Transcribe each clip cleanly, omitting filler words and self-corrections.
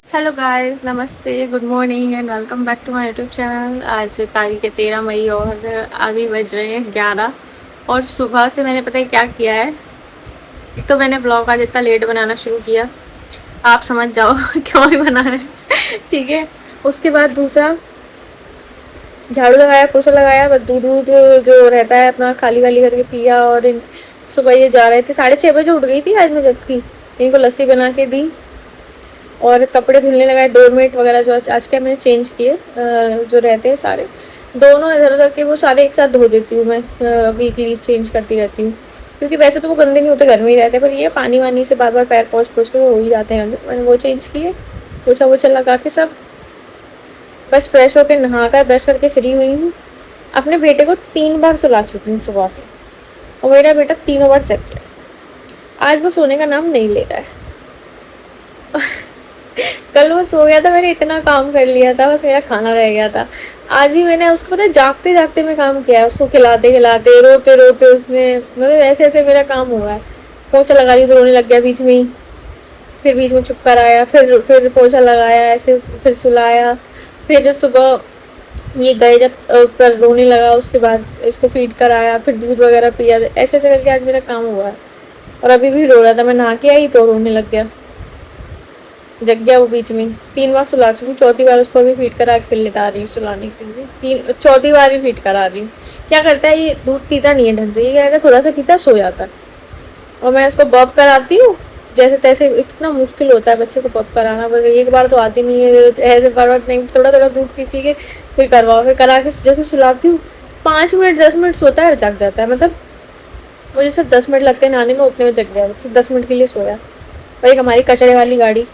Hello guys, नमस्ते, good morning and welcome back to my YouTube channel. आज तारीख है 13 मई और अभी बज रहे हैं 11। और सुबह से मैंने पता है क्या किया है। एक तो मैंने ब्लॉग आज इतना लेट बनाना शुरू किया, आप समझ जाओ क्यों ही बना है। ठीक है। उसके बाद दूसरा, झाड़ू लगाया, पोछा लगाया, बस दूध दूध जो रहता है अपना खाली वाली करके पिया। और सुबह ये जा रहे थे, 6:30 बजे उठ गई थी आज मैं, जबकि इनको लस्सी बना के दी और कपड़े धुलने लगाए। डोरमेट वगैरह जो आज क्या मैंने चेंज किए, जो रहते हैं सारे, दोनों इधर उधर के वो सारे एक साथ धो देती हूँ मैं। वीकली चेंज करती रहती हूँ, क्योंकि वैसे तो वो गंदे नहीं होते, घर में ही रहते हैं, पर ये पानी वानी से बार बार पैर पोंछ पोंछ के वो हो ही जाते हैं। मैंने वो चेंज किए, पोछा वोछा लगा के सब, बस फ्रेश होकर नहा कर ब्रश करके फ्री हुई हूँ। अपने बेटे को 3 बार सुला चुकी हूँ सुबह से, और मेरा बेटा तीनों बार जग गया। आज वो सोने का नाम नहीं ले रहा है। कल वो सो गया था, मैंने इतना काम कर लिया था, बस मेरा खाना रह गया था। आज भी मैंने उसको पता है जागते जागते मैं काम किया है, उसको खिलाते खिलाते रोते रोते उसने, मतलब ऐसे ऐसे मेरा काम हुआ है। पोछा लगा दी तो रोने लग गया बीच में ही, फिर बीच में चुप कर आया, फिर पोछा लगाया ऐसे, फिर सुलाया, फिर सुबह ये गए जब पर रोने लगा, उसके बाद इसको फीड कराया, फिर दूध वगैरह पिया, ऐसे ऐसे करके आज मेरा काम हुआ है। और अभी भी रो रहा था, मैं नहा के आई तो रोने लग गया, जग गया वो बीच में। 3 बार सुला चुकी, चौथी बार उसको भी फीड करा के फिर लेटा रही हूँ सुलाने के लिए। चौथी बार ही फीड करा रही हूँ। क्या करता है ये, दूध पीता नहीं है ढंग से, ये क्या करता है थोड़ा सा पीता सो जाता है, और मैं इसको बब कराती हूँ जैसे तैसे। इतना मुश्किल होता है बच्चे को बब कराना, बस एक बार तो आती नहीं है, ऐसे बार बार नहीं, थोड़ा थोड़ा दूध पी पी के फिर करवाओ, फिर करा के जैसे सुलाती हूँ 5 मिनट 10 मिनट सोता है और जग जाता है। मतलब मुझे सिर्फ 10 मिनट लगते हैं नहाने में, उतने में जग गया, सिर्फ 10 मिनट के लिए सोया। और एक हमारी कचड़े वाली गाड़ी,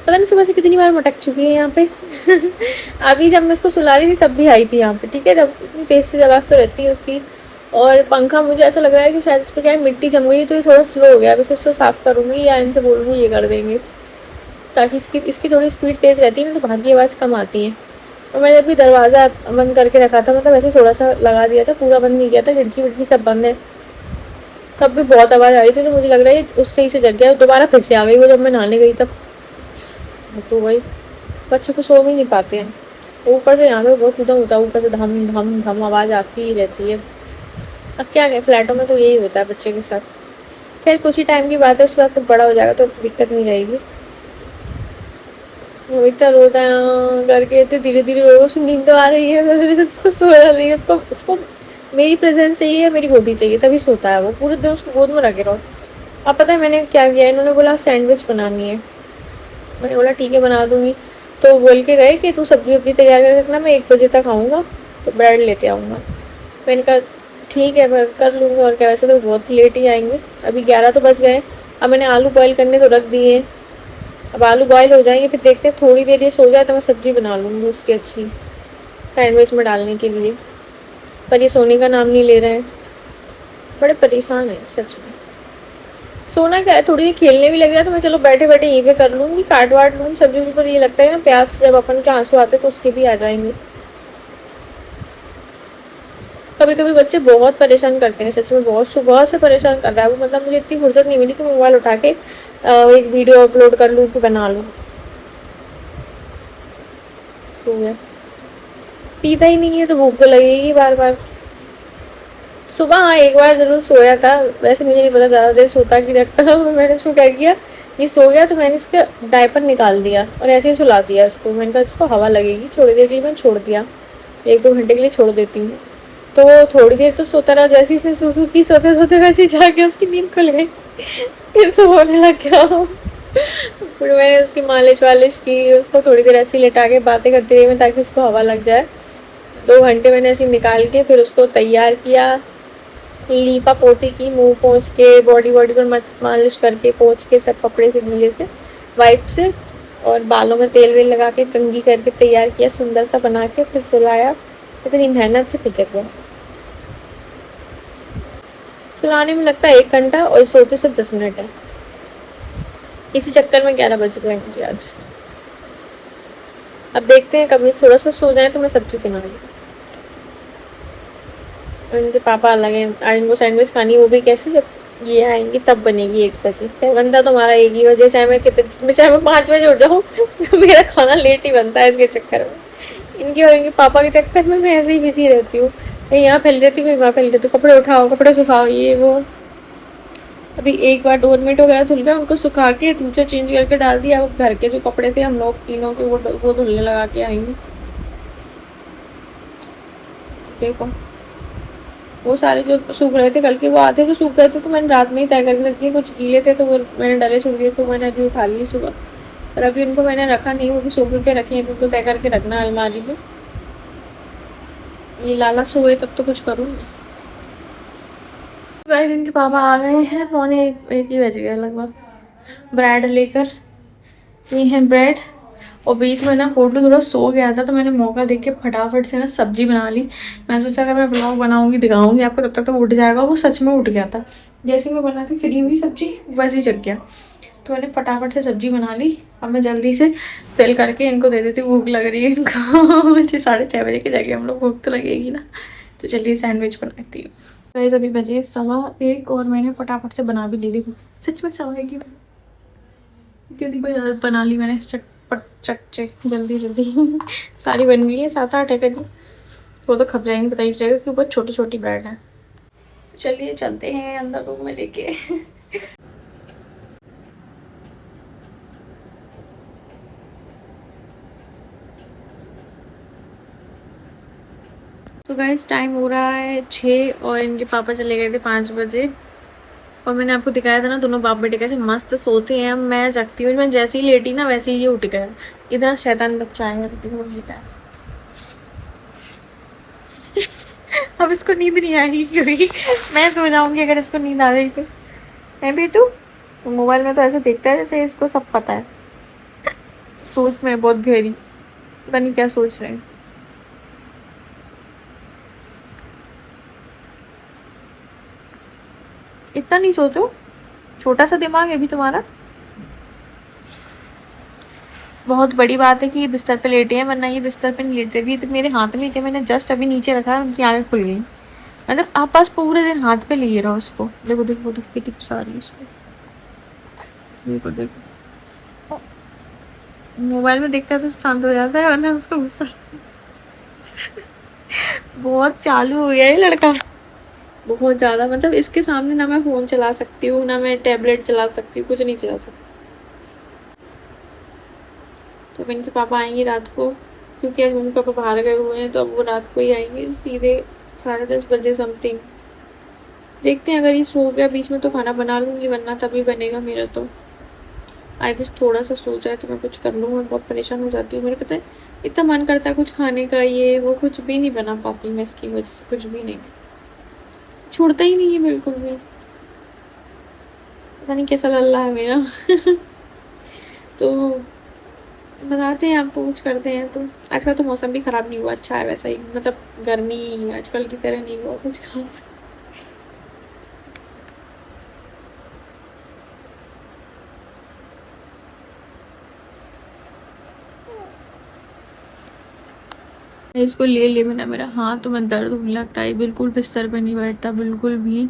पता नहीं सुबह से कितनी बार मटक चुकी है यहाँ पे। अभी जब मैं इसको सुला रही थी तब भी आई थी यहाँ पे, ठीक है, जब इतनी तेज से आवाज़ तो रहती है उसकी। और पंखा मुझे ऐसा लग रहा है कि शायद इस पर क्या है, मिट्टी जम गई तो ये थोड़ा स्लो हो गया। वैसे इसको साफ़ करूँगी या इनसे बोलूँगी ये कर देंगे, ताकि इसकी इसकी थोड़ी स्पीड तेज़ रहती है ना, तो बाहर की आवाज़ कम आती है। और मैंने अभी दरवाज़ा बंद करके रखा था, मतलब ऐसे थोड़ा सा लगा दिया था, पूरा बंद नहीं किया था, खिड़की विड़की सब बंद है, तब भी बहुत आवाज़ आ रही थी। तो मुझे लग रहा है उससे ही से जग गया, दोबारा फिर से आ गई वो जब मैं नहाने गई तब। तो वही, बच्चे को सो भी नहीं पाते हैं, ऊपर से यहाँ पे बहुत ऊधम होता है, ऊपर से धम धम धम आवाज़ आती ही रहती है। अब क्या करें, फ्लैटों में तो यही होता है बच्चे के साथ। खैर कुछ ही टाइम की बात है, उसके बाद तो बड़ा हो जाएगा तो दिक्कत नहीं रहेगी। वो इतना रोता है करके, इतने धीरे धीरे रोगा, उसको नींद तो आ रही है, तो उसको सोया नहीं है, उसको उसको मेरी प्रेजेंस चाहिए, मेरी गोदी चाहिए, तभी सोता है वो। पूरे दिन उसको गोद में रखे रहो। अब पता है मैंने क्या किया, इन्होंने बोला सैंडविच बनानी है, मैंने बोला ठीक है बना दूँगी। तो बोल के गए कि तू सब्ज़ी वब्ज़ी तैयार कर रखना, मैं 1 बजे तक आऊँगा तो ब्रेड लेते आऊँगा। मैंने कहा ठीक है मैं कर लूँगी, और क्या, वैसे तो बहुत लेट ही आएंगे, अभी 11 तो बज गए। अब मैंने आलू बॉयल करने तो रख दिए, अब आलू बॉयल हो जाएंगे, फिर देखते हैं थोड़ी देर ये सो जाए तो मैं सब्ज़ी बना लूँगी उसकी अच्छी, सैंडविच में डालने के लिए। पर ये सोने का नाम नहीं ले रहे हैं, बड़े परेशान हैं सच में। सोना क्या है, थोड़ी देर खेलने भी लग जाए तो मैं चलो बैठे बैठे यहीं पे कर लूँगी, काट वाट लूँगी सब्जी वब्जी। पर ये लगता है ना प्यास जब अपन के आंसू आते हैं तो उसके भी आ जाएंगे। कभी कभी बच्चे बहुत परेशान करते हैं सच में, बहुत सुबह से परेशान कर रहा है वो। मतलब मुझे इतनी फुर्सत नहीं मिली कि मोबाइल उठा के एक वीडियो अपलोड कर लूँ कि बना लूँ। सो गया, पीता ही नहीं है तो भूख तो लगेगी बार बार। सुबह हाँ एक बार ज़रूर सोया था, वैसे मुझे नहीं पता ज़्यादा देर सोता कि रखता। मैंने उसको क्या किया, ये सो गया तो मैंने इसका डायपर निकाल दिया और ऐसे ही सुला दिया इसको। मैंने कहा इसको हवा लगेगी, थोड़ी देर के लिए मैंने छोड़ दिया, 1-2 घंटे के लिए छोड़ देती हूँ। तो थोड़ी देर तो सोता रहा, जैसे ही उसने सूसू की सोते सोते वैसे ही जाके उसकी नींद खुल गई। फिर तो होने लग गया। फिर मैंने उसकी मालिश वालिश की, उसको थोड़ी देर ऐसे ही लेटा के बातें करती रही मैं, ताकि उसको हवा लग जाए। 2 घंटे मैंने ऐसे निकाल के फिर उसको तैयार किया, लीपा पोती की, मुंह पोंछ के, बॉडी बॉडी पर मालिश करके पोंछ के, सब कपड़े से गीले से वाइप से, और बालों में तेल वेल लगा के कंघी करके तैयार किया सुंदर सा बना के, फिर सुलाया। इतनी मेहनत से फिर जग गया। सुलाने में लगता है 1 घंटा और सोते सिर्फ 10 मिनट है। इसी चक्कर में 11 बज गए मुझे आज। अब देखते हैं, कभी थोड़ा सा सो जाए तो मैं सब्जी बनाऊंगी। और इनके पापा अलग हैं, आज इनको सैंडविच खानी है, वो भी कैसे, जब ये आएंगी तब बनेगी 1 बजे। फिर बनता तुम्हारा 1 ही बजे, चाहे मैं 5 बजे उठ जाऊँ मेरा खाना लेट ही बनता है इसके चक्कर में। इनके और इनके पापा के चक्कर में मैं ऐसे ही बिजी रहती हूँ, कहीं यहाँ फैल जाती हूँ, कहीं वहाँ फैल जाती हूँ, कपड़े उठाओ, कपड़े सुखाओ, ये वो। अभी एक बार डोरमेट वगैरह धुल गया, उनको सुखा के दूसरा चेंज करके डाल दिया। अब घर के जो कपड़े थे हम लोग तीनों के, वो धुलने लगा के आएंगे। देखो वो सारे जो सूख रहे थे कल के, वो आधे तो सूख गए थे तो मैंने रात में ही तय करके रख दिए, कुछ गीले थे तो वो मैंने डले छोड़ दिए, तो मैंने अभी उठा लिए सुबह। पर अभी उनको मैंने रखा नहीं, वो भी सोफे पे रखे हैं, उनको तय करके रखना है अलमारी में। ये लाला सोए तब तो कुछ करूँगी। गाइस इनके पापा आ गए हैं, पौने एक ही बज गया लगभग। ब्रेड लेकर, ये है ब्रेड। और बीच में ना पोटू थोड़ा सो गया था तो मैंने मौका देख के फटाफट से ना सब्जी बना ली। मैंने सोचा अगर मैं ब्लॉग बनाऊंगी दिखाऊंगी आपको तब तक तो उठ जाएगा। वो सच में उठ गया था, जैसे ही मैं बना के फ्री हुई सब्जी वैसे ही जग गया। तो मैंने फटाफट से सब्जी बना ली। अब मैं जल्दी से फिल करके इनको दे देती, भूख लग रही है इनको मुझे 6:30 बजे के जाके हम लोग, भूख तो लगेगी ना। तो चलिए सैंडविच बनाती हूँ। गाइस अभी बजे 1:15 और मैंने फटाफट से बना भी ली। देखो सच में 1:15 की जल्दी बना ली मैंने, चटपट चटचे जल्दी जल्दी सारी बन गई है। 7-8 है कभी, वो तो खप जाएंगी, पता ही चलेगा क्योंकि बहुत छोटी छोटी ब्रेड है। तो चलिए चलते हैं अंदर रूम में लेके तो गाइस टाइम हो रहा है 6 और इनके पापा चले गए थे 5 बजे। और मैंने आपको दिखाया था ना दोनों बाप बेटे कैसे मस्त सोते हैं। मैं जगती हूँ, मैं जैसे ही लेटी ना वैसे ही ये उठ गया। इतना शैतान बच्चा है अब इसको नींद नहीं आएगी क्योंकि मैं सो जाऊंगी अगर इसको नींद आ गई तो। है बेटू, तो मोबाइल में तो ऐसे देखता है जैसे इसको सब पता है। सोच में बहुत गहरी, पता नहीं क्या सोच रहे हैं। इतना नहीं सोचो, छोटा सा दिमाग है भी तुम्हारा। बहुत बड़ी बात है कि ये बिस्तर पे लेटे हैं, वरना ये बिस्तर पे नहीं लेटते भी। तो मेरे हाथ में थे, मैंने जस्ट अभी नीचे रखा है, उनकी आंखें खुल गई। मतलब आप पास पूरे दिन हाथ पे लिए रहो उसको। देखो देखो देखो कितनी गुस्सा आ रही है उसको। देखो देखो, मोबाइल में देखता है तो शांत हो जाता है, वरना उसको गुस्सा बहुत चालू हो गया है लड़का, बहुत ज़्यादा। मतलब इसके सामने ना मैं फ़ोन चला सकती हूँ, ना मैं टैबलेट चला सकती हूँ, कुछ नहीं चला सकती। तो अब इनके पापा आएंगे रात को, क्योंकि आज मम्मी पापा बाहर गए हुए हैं, तो अब वो रात को ही आएंगे सीधे 10:30 बजे समथिंग। देखते हैं, अगर ये सो गया बीच में तो खाना बना लूँगी, वरना तभी बनेगा मेरा। तो आई बस थोड़ा सा सो जाए तो मैं कुछ कर लूँ। मैं बहुत परेशान हो जाती हूँ, मेरे पता है इतना मन करता है कुछ खाने का, ये वो कुछ भी नहीं बना पाती मैं इसकी वजह से, कुछ भी नहीं, छोड़ता ही नहीं है बिल्कुल भी। पता नहीं कैसा लल्ला है मेरा तो बताते हैं आपको, कुछ करते हैं। तो आजकल तो मौसम भी ख़राब नहीं हुआ, अच्छा है वैसा ही, मतलब गर्मी आजकल की तरह नहीं हुआ कुछ खास। इसको ले ले मैंने, मेरा हाथ तो मैं दर्द होने लगता है, बिल्कुल बिस्तर पे नहीं बैठता बिल्कुल भी।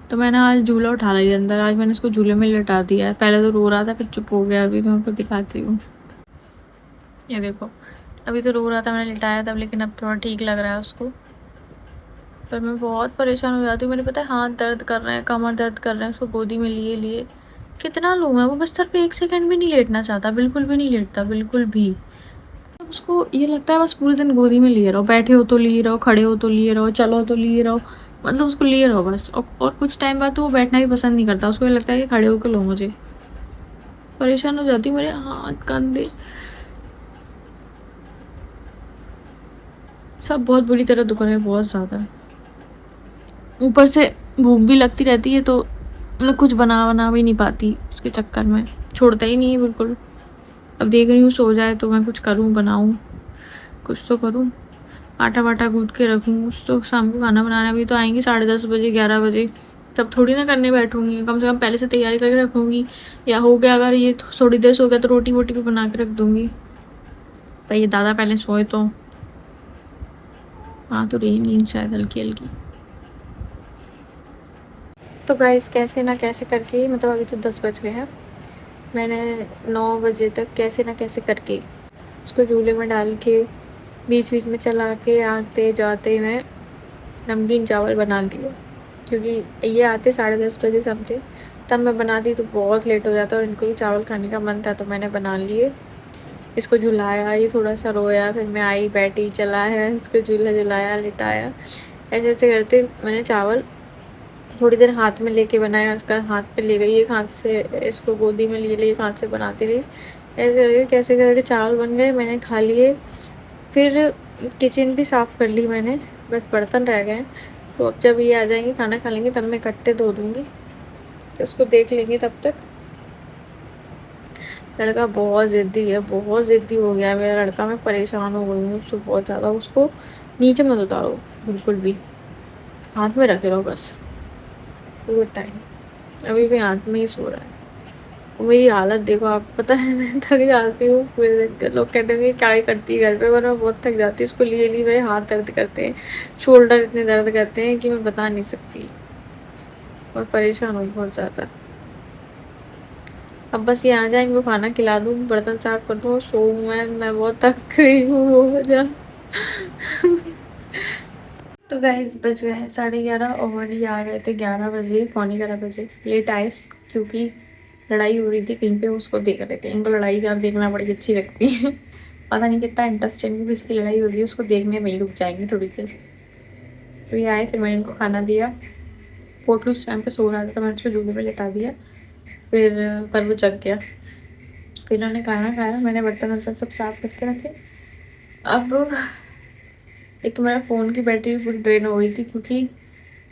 तो मैंने आज झूला उठा लिया अंदर, आज मैंने इसको झूले में लटा दिया है। पहले तो रो रहा था फिर चुप हो गया। अभी तो मैं आपको दिखाती हूँ, ये देखो अभी तो रो रहा था, मैंने लिटाया था, लेकिन अब थोड़ा ठीक लग रहा है उसको। पर मैं बहुत परेशान हो जाती हूँ, मेरे पता है हाथ दर्द कर रहे हैं, कमर दर्द कर रहे हैं, उसको गोदी में लिए लिए कितना लूँ मैं। वो बिस्तर पे 1 सेकंड भी नहीं लेटना चाहता, बिल्कुल भी नहीं लेटता बिल्कुल भी। उसको ये लगता है बस पूरे दिन गोदी में लिए रहो, बैठे हो तो लिए रहो, खड़े हो तो लिए रहो, चलो तो लिए रहो, मतलब उसको लिए रहो बस। और कुछ टाइम बाद तो वो बैठना भी पसंद नहीं करता, उसको ये लगता है कि खड़े होकर लो मुझे। परेशान हो जाती हूँ, मेरे हाथ कंधे सब बहुत बुरी तरह दुख रहे हैं, बहुत ज़्यादा। ऊपर से भूख भी लगती रहती है तो मैं कुछ बना भी नहीं पाती उसके चक्कर में, छोड़ता ही नहीं है बिल्कुल। अब देख रही हूँ सो जाए तो मैं कुछ करूँ, बनाऊँ, कुछ तो करूँ, आटा वाटा गूँथ के रखूँ। कुछ तो शाम को खाना बनाना भी तो आएंगे 10:30 बजे 11 बजे, तब थोड़ी ना करने बैठूँगी, कम से कम पहले से तैयारी करके रखूँगी। या हो गया अगर ये थोड़ी देर सो गया तो रोटी वोटी भी बना के रख दूँगी, पर ये दादा पहले सोए तो। हाँ तो रही नींद शायद हल्की हल्की। तो गाइस कैसे ना कैसे करके मतलब अभी तो 10 बज गए हैं। मैंने 9 बजे तक कैसे ना कैसे करके उसको चूल्हे में डाल के बीच-बीच में चला के आते-जाते मैं नमकीन चावल बना लिए। क्योंकि ये आते 10:30 बजे समथिंग, तब मैं बनाती तो बहुत लेट हो जाता और इनको भी चावल खाने का मन था तो मैंने बना लिए। इसको झुलाया, ये थोड़ा-सा रोया, फिर मैं आई बैठी, चलाया, इसको झूला-झुलाया, लिटाया। ऐसे-ऐसे करते मैंने चावल थोड़ी देर हाथ में लेके बनाया, उसका हाथ पे ले गई, एक हाथ से इसको गोदी में लिए, एक हाथ से बनाती रही। ऐसे करके कैसे करके चावल बन गए, मैंने खा लिए। फिर किचन भी साफ़ कर ली मैंने, बस बर्तन रह गए हैं। तो अब जब ये आ जाएँगे खाना खा लेंगे तब मैं इकट्ठे धो दूँगी, तो उसको देख लेंगे तब तक। लड़का बहुत ज़िद्दी है, बहुत ज़िद्दी हो गया है मेरा लड़का, मैं परेशान हो गई हूँ उससे बहुत ज़्यादा। उसको नीचे मत उतारो बिल्कुल भी, हाथ में रखे रहो बस पूरे टाइम। अभी भी हाथ में ही सो रहा है। और मेरी हालत देखो आप, पता है मैं थक जाती हूँ पूरे दिन। लोग कहते हैं कि क्या ही करती है घर पे, पर मैं बहुत थक जाती हूँ। उसको लिए मेरे हाथ दर्द करते हैं, शोल्डर इतने दर्द करते हैं कि मैं बता नहीं सकती। और परेशान हूँ बहुत ज़्यादा। अब बस ये आ जाए, इनको खाना खिला दूँ, बर्तन साफ कर दूँ, सोऊँ मैं बहुत थक गई हूँ बहुत ज़्यादा। तो गाइस बज गए हैं 11:30 और ये आ गए थे 11 बजे, पौने 11 बजे लेट आए क्योंकि लड़ाई हो रही थी कहीं पे, उसको देख रहे थे। इनको लड़ाई का देखना बड़ी अच्छी लगती है। पता नहीं कितना इंटरेस्टिंग किसकी लड़ाई हो रही है, उसको देखने में ही रुक जाएंगे थोड़ी देर। तो ये आए, फिर मैंने इनको खाना दिया। पोटलू उस टाइम पे सो रहा था तो मैंने उसको झूले पे लिटा दिया, फिर पर वो जग गया। फिर इन्होंने खाना खाया, मैंने बर्तन वर्तन सब साफ करके रखे। अब एक तो मेरा फ़ोन की बैटरी पूरी ड्रेन हो गई थी क्योंकि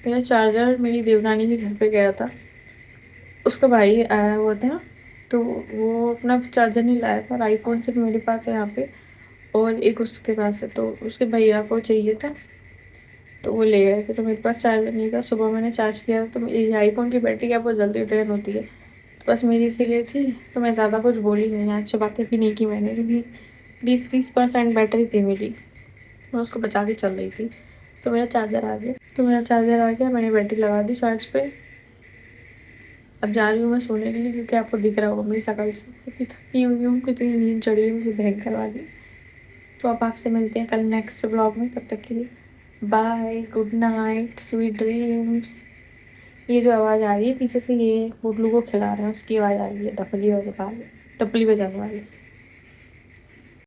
मेरा चार्जर मेरी देवरानी के घर पे गया था। उसका भाई आया हुआ था, तो वो अपना चार्जर नहीं लाया था और आईफ़ोन सिर्फ़ मेरे पास है यहाँ पे और एक उसके पास है, तो उसके भैया को चाहिए था, तो वो ले गए थे। तो मेरे पास चार्जर नहीं था, सुबह मैंने चार्ज किया तो मेरी आईफ़ोन की बैटरी क्या बहुत जल्दी ड्रेन होती है। तो बस मेरी इसीलिए थी, तो मैं ज़्यादा कुछ बोली नहीं, आज बातें भी नहीं की मैंने क्योंकि 20-30% बैटरी थी मेरी, मैं उसको बचा के चल रही थी। तो मेरा चार्जर आ गया, मैंने बैटरी लगा दी चार्ज पे। अब जा रही हूँ मैं सोने के लिए क्योंकि आपको दिख रहा होगा मेरी शकल से कितनी थकी हुई हूँ, कितनी नींद चढ़ी हुई है भयंकर वाली। तो अब आपसे मिलते हैं कल नेक्स्ट व्लॉग में, तब तक के लिए bye, good night, sweet dreams. ये जो आवाज़ आ रही है पीछे से, ये गुडलू को खिला रहे हैं, उसकी आवाज़ आ रही है, टपली बजाने वाली से।